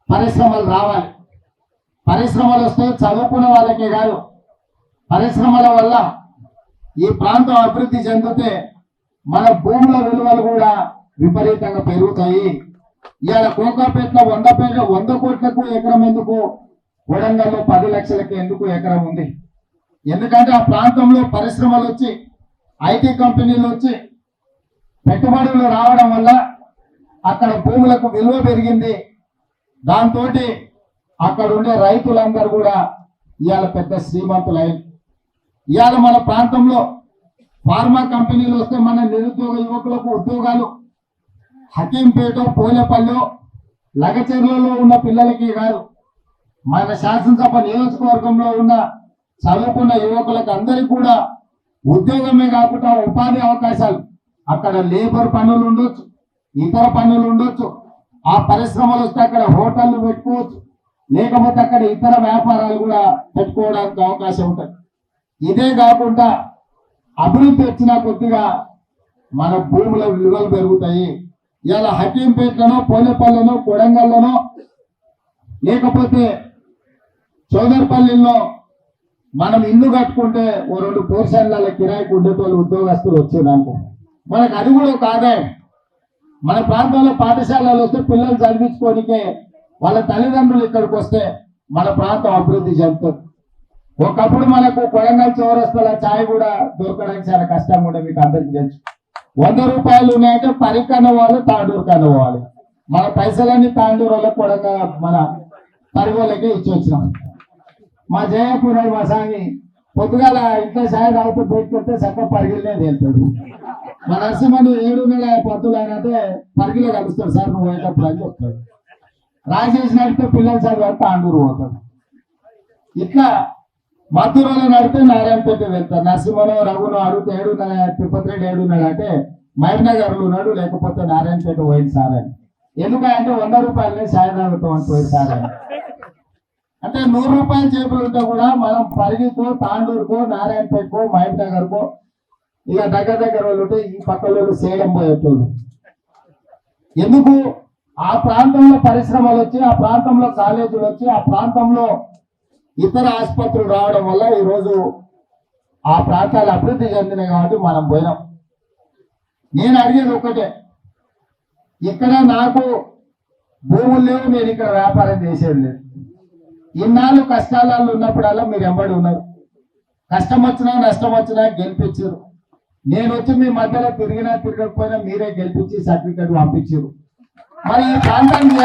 పరిశ్రమలు రావాలి. పరిశ్రమలు వస్తే చదువుకున్న వాళ్ళకే కాదు, పరిశ్రమల వల్ల ఈ ప్రాంతం అభివృద్ధి చెందితే మన భూముల విలువలు కూడా విపరీతంగా పెరుగుతాయి. ఇవాళ కోకాపేటలో 100 కోట్లకు ఎకరం ఎందుకు, వరంగల్లో 10 లక్షలకి ఎందుకు ఎకరం ఉంది? ఎందుకంటే ఆ ప్రాంతంలో పరిశ్రమలు వచ్చి, ఐటీ కంపెనీలు వచ్చి పెట్టుబడులు రావడం వల్ల అక్కడ భూములకు విలువ పెరిగింది. దాంతో అక్కడ ఉండే రైతులందరూ కూడా ఇవాళ పెద్ద శ్రీమంతులైన. ఇవాళ మన ప్రాంతంలో ఫార్మా కంపెనీలు వస్తే మన నిరుద్యోగ యువకులకు ఉద్యోగాలు హకీంపేట, పోలేపల్లి, లగచెర్లలో ఉన్న పిల్లలకి కాదు, మన శాసనసభ నియోజకవర్గంలో ఉన్న చదువుకున్న యువకులకు అందరికీ కూడా ఉద్యోగమే కాకుండా ఉపాధి అవకాశాలు, అక్కడ లేబర్ పనులు ఉండొచ్చు, ఇతర పనులు ఉండొచ్చు. ఆ పరిశ్రమలు వస్తే అక్కడ హోటళ్లు పెట్టుకోవచ్చు, లేకపోతే అక్కడ ఇతర వ్యాపారాలు కూడా పెట్టుకోవడానికి అవకాశం ఉంటుంది. ఇదే కాకుండా అభివృద్ధి వచ్చిన కొద్దిగా మన భూముల విలువలు పెరుగుతాయి. ఇలా హకీంపేటలోనో, పోలేపల్లిలో, కొడంగల్లోనో, లేకపోతే చౌదర్పల్లిలో మనం ఇల్లు కట్టుకుంటే ఓ 2 పోర్షన్ల కిరాయికి ఉండేటోళ్ళు ఉద్యోగస్తులు వచ్చేదానికి మనకు అది కూడా ఒక ఆదాయం. మన ప్రాంతంలో పాఠశాలలు వస్తే పిల్లలు చదివించుకోనికే వాళ్ళ తల్లిదండ్రులు ఇక్కడికి వస్తే మన ప్రాంతం అభివృద్ధి చెందుతుంది. ఒకప్పుడు మనకు కొడంగల్ చౌరస్తాల ఛాయ్ కూడా దొరకడానికి చాలా కష్టంగా ఉండే, మీకు అందరికీ తెలుసు. 100 రూపాయలు ఉన్నాయంటే పరికన్న వాళ్ళు తాండూరు కన్న పోవాలి. మన పైసలన్నీ తాండూరు వాళ్ళకి కొడంగల్ మన పరిగోళ్ళకే ఇచ్చి వచ్చినాం. మా జయపురాడు మా సాగి పొద్దుగాల ఇంట్లో ఛాయ్ తాగుతూ బయటకొస్తే చక్కగా పరిగిలనే తేలుతాడు. మా నరసింహను 7 పొద్దులు అయినంటే పరిగిలో కలుస్తాడు, సార్ నువ్వు పోయేటప్పుడు అని చెప్తాడు. రాజేష్ నడితే పిల్లలు చదివాడు తాండూరు పోతాడు. ఇట్లా మధురలో నడితే నారాయణపేట వెళ్తారు. నరసింహను, రఘును అడిగితే 7 తిరుపతి రెడ్డి 7 అంటే మహబూబ్నగర్లో ఉన్నాడు, లేకపోతే నారాయణపేట పోయింది సార్ అని. ఎందుకంటే 100 రూపాయలనే ఛాయ్ తాగుతాం అని పోయింది సార్ అని. అంటే 100 రూపాయల చేపలు ఉంటే కూడా మనం పరిగికో, తాండూరుకో, నారాయణపేటకో, మహబూబ్నగర్కో ఇక దగ్గర వాళ్ళు ఉంటే ఈ పక్కలో సేలం పోయేటోళ్ళు. ఎందుకు? ఆ ప్రాంతంలో పరిశ్రమలు వచ్చి, ఆ ప్రాంతంలో కాలేజీలు వచ్చి, ఆ ప్రాంతంలో ఇతర ఆసుపత్రులు రావడం వల్ల ఈరోజు ఆ ప్రాంతాలు అభివృద్ధి చెందినాయి కాబట్టి మనం పోయినాం. నేను అడిగేది ఒకటే, ఇక్కడ నాకు భూములు లేవు, నేను ఇక్కడ వ్యాపారం చేసేది లేదు. ఇన్నాళ్ళు కష్టాలలో ఉన్నప్పుడల్లా మీరు ఎంబడి ఉన్నారు. కష్టం వచ్చినా నష్టం వచ్చినా గెలిపించారు. నేను వచ్చి మీ మధ్యలో తిరిగినా తిరగకపోయినా మీరే గెలిపించి సర్టిఫికెట్ పంపించారు. మరి ఈ ప్రాంతాన్ని